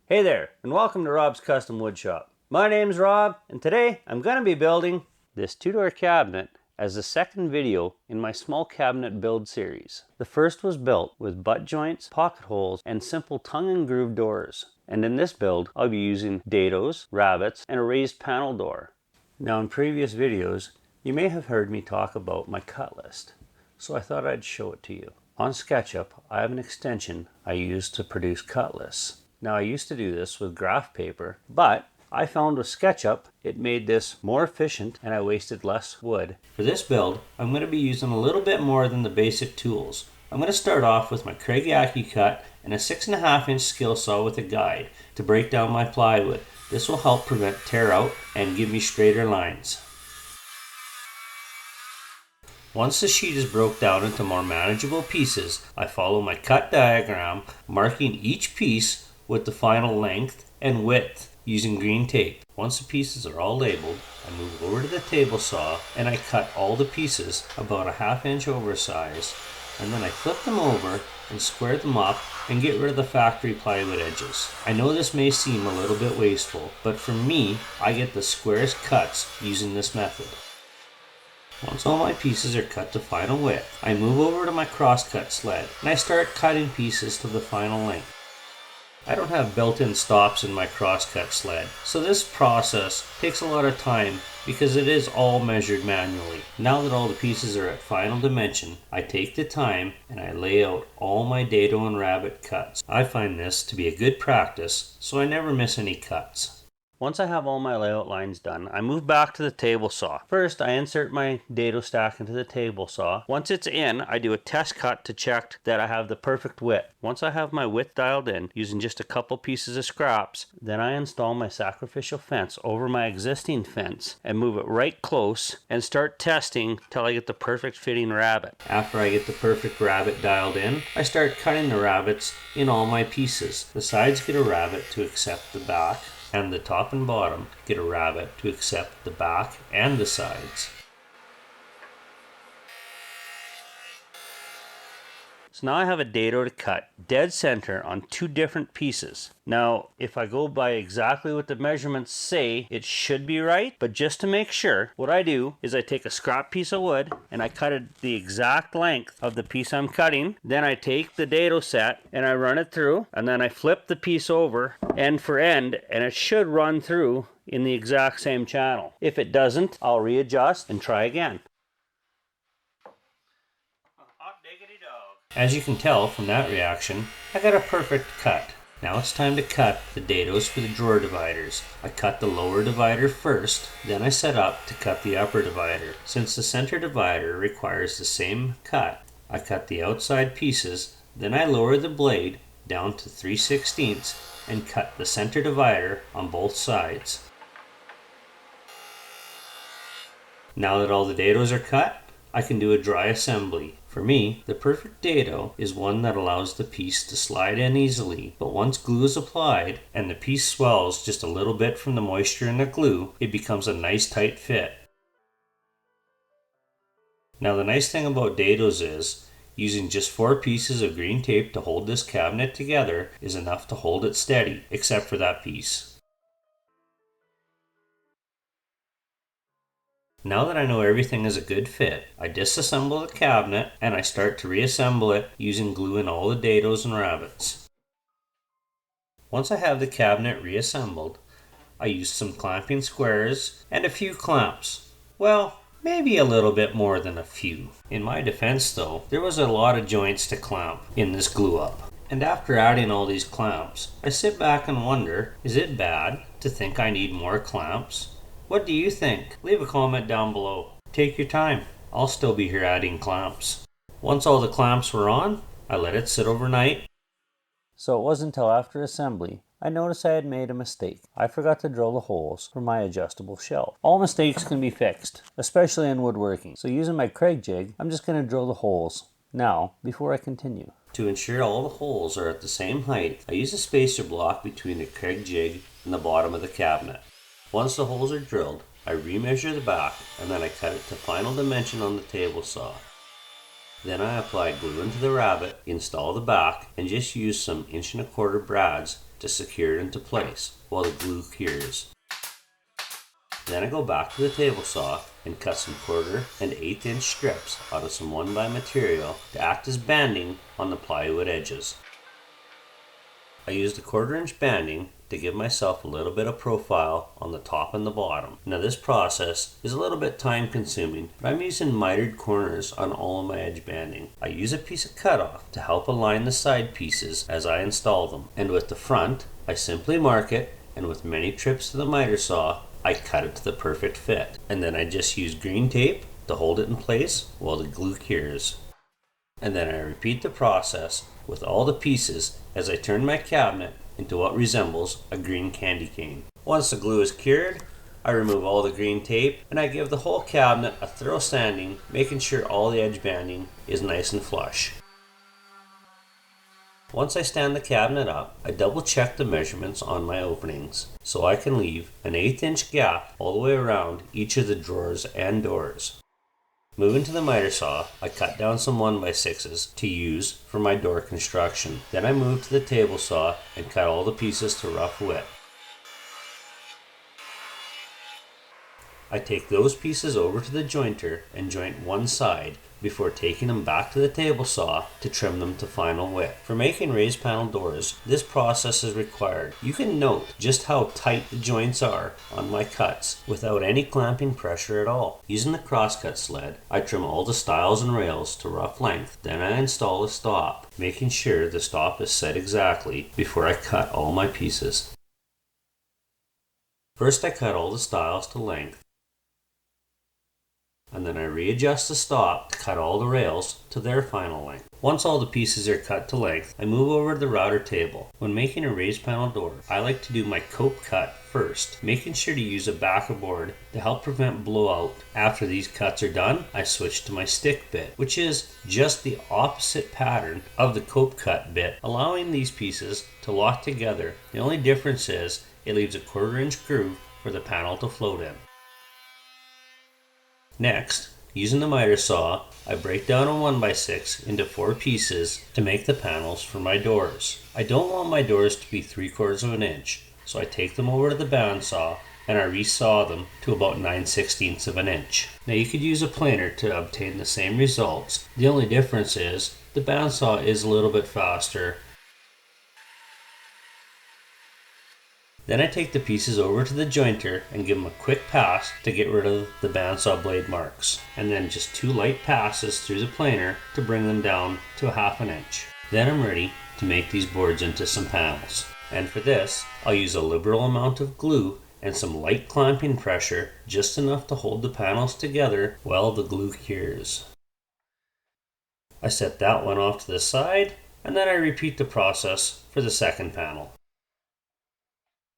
Hey there, and welcome to Rob's Custom Woodshop. My name's Rob, and today I'm going to be building this two-door cabinet as the second video in my small cabinet build series. The first was built with butt joints, pocket holes, and simple tongue and groove doors. And in this build, I'll be using dados, rabbets, and a raised panel door. Now in previous videos, you may have heard me talk about my cut list, so I thought I'd show it to you. On SketchUp, I have an extension I use to produce cut lists. Now I used to do this with graph paper, but I found with SketchUp it made this more efficient and I wasted less wood. For this build, I'm going to be using a little bit more than the basic tools. I'm going to start off with my Kreg AccuCut and a 6.5-inch skill saw with a guide to break down my plywood. This will help prevent tear out and give me straighter lines. Once the sheet is broke down into more manageable pieces, I follow my cut diagram, marking each piece with the final length and width using green tape. Once the pieces are all labeled, I move over to the table saw and I cut all the pieces about a 1/2 inch oversize, and then I flip them over and square them up and get rid of the factory plywood edges. I know this may seem a little bit wasteful, but for me, I get the squarest cuts using this method. Once all my pieces are cut to final width, I move over to my crosscut sled and I start cutting pieces to the final length. I don't have built-in stops in my crosscut sled, so this process takes a lot of time because it is all measured manually. Now that all the pieces are at final dimension, I take the time and I lay out all my dado and rabbet cuts. I find this to be a good practice, so I never miss any cuts. Once I have all my layout lines done, I move back to the table saw. First, I insert my dado stack into the table saw. Once it's in, I do a test cut to check that I have the perfect width. Once I have my width dialed in, using just a couple pieces of scraps, then I install my sacrificial fence over my existing fence and move it right close and start testing till I get the perfect fitting rabbet. After I get the perfect rabbet dialed in, I start cutting the rabbets in all my pieces. The sides get a rabbet to accept the back, and the top and bottom get a rabbet to accept the back and the sides. So now I have a dado to cut dead center on 2 different pieces. Now, if I go by exactly what the measurements say, it should be right, but just to make sure, what I do is I take a scrap piece of wood and I cut it the exact length of the piece I'm cutting. Then I take the dado set and I run it through, and then I flip the piece over end for end, and it should run through in the exact same channel. If it doesn't, I'll readjust and try again. As you can tell from that reaction, I got a perfect cut. Now it's time to cut the dados for the drawer dividers. I cut the lower divider first, then I set up to cut the upper divider. Since the center divider requires the same cut, I cut the outside pieces, then I lower the blade down to 3/16 and cut the center divider on both sides. Now that all the dados are cut, I can do a dry assembly. For me, the perfect dado is one that allows the piece to slide in easily, but once glue is applied and the piece swells just a little bit from the moisture in the glue, it becomes a nice tight fit. Now the nice thing about dados is, using just 4 pieces of green tape to hold this cabinet together is enough to hold it steady, except for that piece. Now that I know everything is a good fit, I disassemble the cabinet and I start to reassemble it using glue in all the dados and rabbets. Once I have the cabinet reassembled, I use some clamping squares and a few clamps. Well, maybe a little bit more than a few. In my defense though, there was a lot of joints to clamp in this glue up. And after adding all these clamps, I sit back and wonder, is it bad to think I need more clamps? What do you think? Leave a comment down below. Take your time. I'll still be here adding clamps. Once all the clamps were on, I let it sit overnight. So it wasn't until after assembly I noticed I had made a mistake. I forgot to drill the holes for my adjustable shelf. All mistakes can be fixed, especially in woodworking. So using my Kreg jig, I'm just going to drill the holes. Now, before I continue. To ensure all the holes are at the same height, I use a spacer block between the Kreg jig and the bottom of the cabinet. Once the holes are drilled, I remeasure the back and then I cut it to final dimension on the table saw. Then I apply glue into the rabbet, install the back, and just use some 1 1/4 brads to to secure it into place while the glue cures. Then I go back to the table saw and cut some 1/4 and 1/8 inch strips out of some 1x material to act as banding on the plywood edges. I used a 1/4 inch banding to give myself a little bit of profile on the top and the bottom. Now this process is a little bit time consuming, but I'm using mitered corners on all of my edge banding. I use a piece of cutoff to help align the side pieces as I install them, and with the front I simply mark it, and with many trips to the miter saw I cut it to the perfect fit, and then I just use green tape to hold it in place while the glue cures. And then I repeat the process with all the pieces as I turn my cabinet into what resembles a green candy cane. Once the glue is cured, I remove all the green tape and I give the whole cabinet a thorough sanding, making sure all the edge banding is nice and flush. Once I stand the cabinet up, I double check the measurements on my openings so I can leave an 1/8 inch gap all the way around each of the drawers and doors. Moving to the miter saw, I cut down some 1x6s to use for my door construction. Then I move to the table saw and cut all the pieces to rough width. I take those pieces over to the jointer and joint one side before taking them back to the table saw to trim them to final width. For making raised panel doors, this process is required. You can note just how tight the joints are on my cuts without any clamping pressure at all. Using the crosscut sled, I trim all the stiles and rails to rough length. Then I install a stop, making sure the stop is set exactly before I cut all my pieces. First I cut all the stiles to length, and then I readjust the stop to cut all the rails to their final length. Once all the pieces are cut to length, I move over to the router table. When making a raised panel door, I like to do my cope cut first, making sure to use a backer board to help prevent blowout. After these cuts are done, I switch to my stick bit, which is just the opposite pattern of the cope cut bit, allowing these pieces to lock together. The only difference is it leaves a 1/4 inch groove for the panel to float in. Next, using the miter saw, I break down a 1x6 into 4 pieces to make the panels for my doors. I don't want my doors to be 3/4 of an inch, so I take them over to the bandsaw and I resaw them to about 9/16 of an inch. Now you could use a planer to obtain the same results. The only difference is the bandsaw is a little bit faster. Then I take the pieces over to the jointer and give them a quick pass to get rid of the bandsaw blade marks, and then just 2 light passes through the planer to bring them down to 1/2 inch. Then I'm ready to make these boards into some panels, and for this I'll use a liberal amount of glue and some light clamping pressure, just enough to hold the panels together while the glue cures. I set that one off to the side, and then I repeat the process for the second panel.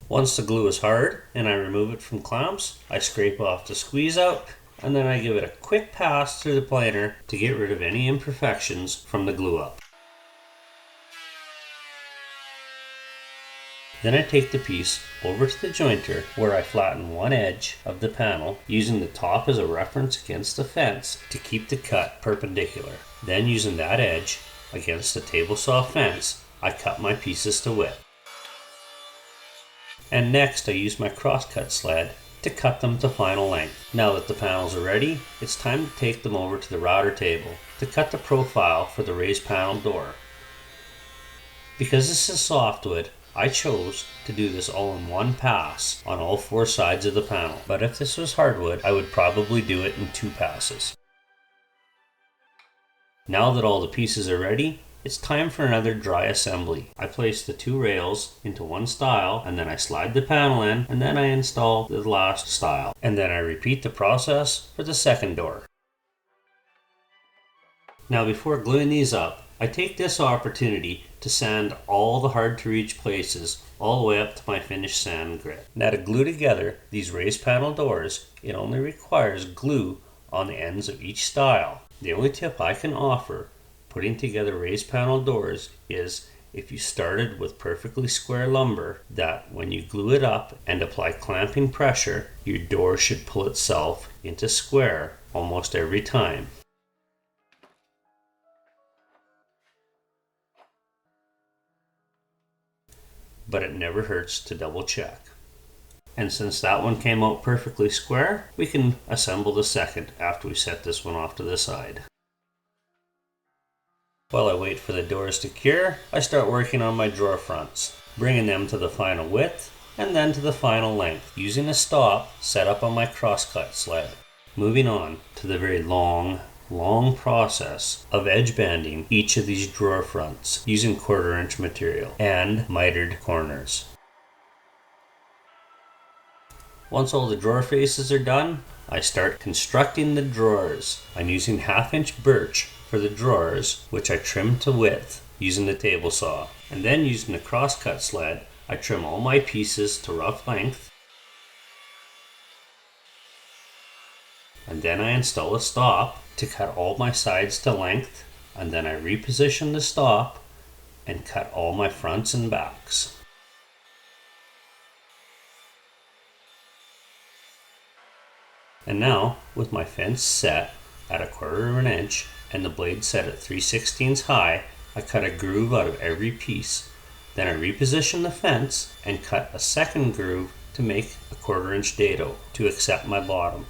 Once the glue is hard and I remove it from clamps, I scrape off the squeeze out, and then I give it a quick pass through the planer to get rid of any imperfections from the glue up. Then I take the piece over to the jointer where I flatten one edge of the panel, using the top as a reference against the fence to keep the cut perpendicular. Then using that edge against the table saw fence, I cut my pieces to width. And next I use my crosscut sled to cut them to final length. Now that the panels are ready, it's time to take them over to the router table to cut the profile for the raised panel door. Because this is softwood, I chose to do this all in one pass on all 4 sides of the panel, but if this was hardwood, I would probably do it in 2 passes. Now that all the pieces are ready, it's time for another dry assembly. I place the 2 rails into one stile, and then I slide the panel in, and then I install the last stile. And then I repeat the process for the second door. Now before gluing these up, I take this opportunity to sand all the hard to reach places all the way up to my finished sand grit. Now to glue together these raised panel doors, it only requires glue on the ends of each stile. The only tip I can offer putting together raised panel doors is, if you started with perfectly square lumber, that when you glue it up and apply clamping pressure, your door should pull itself into square almost every time. but it never hurts to double check. And since that one came out perfectly square, we can assemble the second after we set this one off to the side. While I wait for the doors to cure, I start working on my drawer fronts, bringing them to the final width and then to the final length, using a stop set up on my crosscut sled. Moving on to the very long process of edge banding each of these drawer fronts using 1/4 inch material and mitered corners. Once all the drawer faces are done, I start constructing the drawers. I'm using 1/2 inch birch for the drawers, which I trim to width using the table saw. And then using the crosscut sled, I trim all my pieces to rough length. And then I install a stop to cut all my sides to length. And then I reposition the stop and cut all my fronts and backs. And now, with my fence set at 1/4 inch and the blade set at 3/16 high, I cut a groove out of every piece. Then I reposition the fence and cut a second groove to make a 1/4 inch dado to accept my bottom.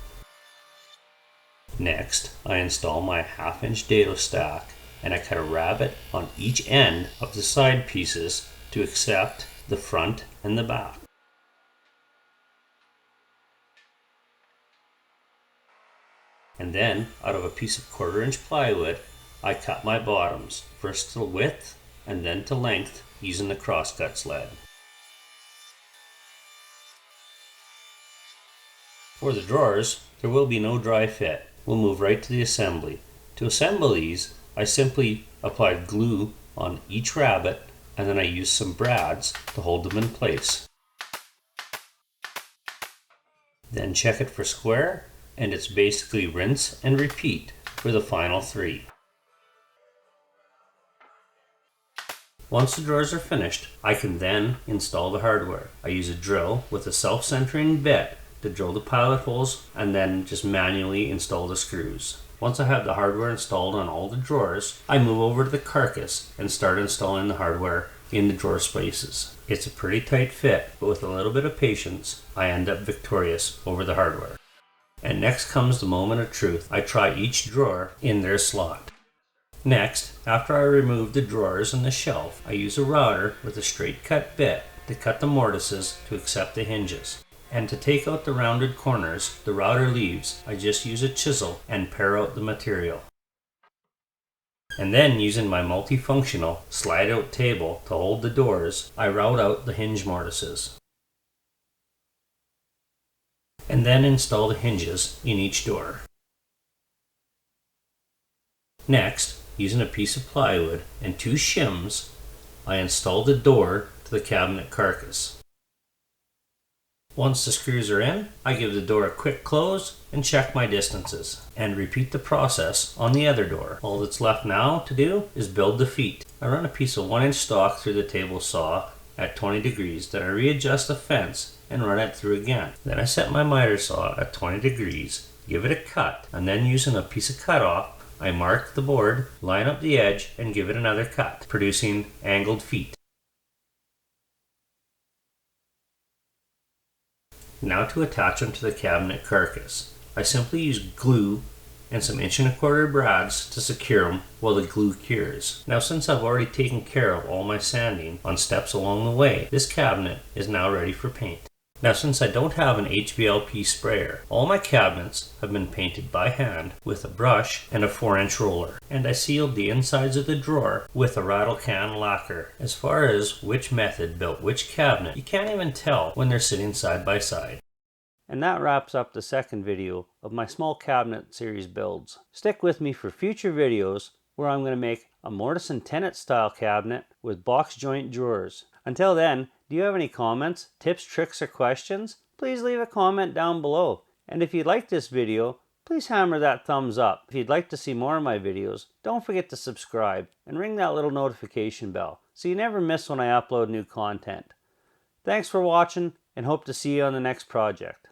Next, I install my 1/2 inch dado stack and I cut a rabbet on each end of the side pieces to accept the front and the back. And then, out of a piece of 1/4 inch plywood, I cut my bottoms, first to width and then to length using the crosscut sled. For the drawers, there will be no dry fit. We'll move right to the assembly. To assemble these, I simply applied glue on each rabbet and then I used some brads to hold them in place. Then check it for square, and it's basically rinse and repeat for the final 3. Once the drawers are finished, I can then install the hardware. I use a drill with a self-centering bit to drill the pilot holes and then just manually install the screws. Once I have the hardware installed on all the drawers, I move over to the carcass and start installing the hardware in the drawer spaces. It's a pretty tight fit, but with a little bit of patience, I end up victorious over the hardware. And next comes the moment of truth. I try each drawer in their slot. Next, after I remove the drawers and the shelf, I use a router with a straight cut bit to cut the mortises to accept the hinges. And to take out the rounded corners the router leaves, I just use a chisel and pare out the material. And then using my multifunctional slide out table to hold the doors, I route out the hinge mortises. And then install the hinges in each door. Next, using a piece of plywood and 2 shims, I install the door to the cabinet carcass. Once the screws are in, I give the door a quick close and check my distances, and repeat the process on the other door. All that's left now to do is build the feet. I run a piece of 1 inch stock through the table saw at 20 degrees, then I readjust the fence and run it through again. Then I set my miter saw at 20 degrees, give it a cut, and then using a piece of cutoff, I mark the board, line up the edge, and give it another cut, producing angled feet. Now to attach them to the cabinet carcass. I simply use glue and some 1 1/4 inch brads to secure them while the glue cures. Now since I've already taken care of all my sanding on steps along the way, this cabinet is now ready for paint. Now since I don't have an HVLP sprayer, all my cabinets have been painted by hand with a brush and a 4 inch roller, and I sealed the insides of the drawer with a rattle can lacquer. As far as which method built which cabinet, you can't even tell when they're sitting side by side. And that wraps up the second video of my small cabinet series builds. Stick with me for future videos where I'm going to make a mortise and tenon style cabinet with box joint drawers. Until then, do you have any comments, tips, tricks, or questions? Please leave a comment down below. And if you like this video, please hammer that thumbs up. If you'd like to see more of my videos, don't forget to subscribe and ring that little notification bell so you never miss when I upload new content. Thanks for watching and hope to see you on the next project.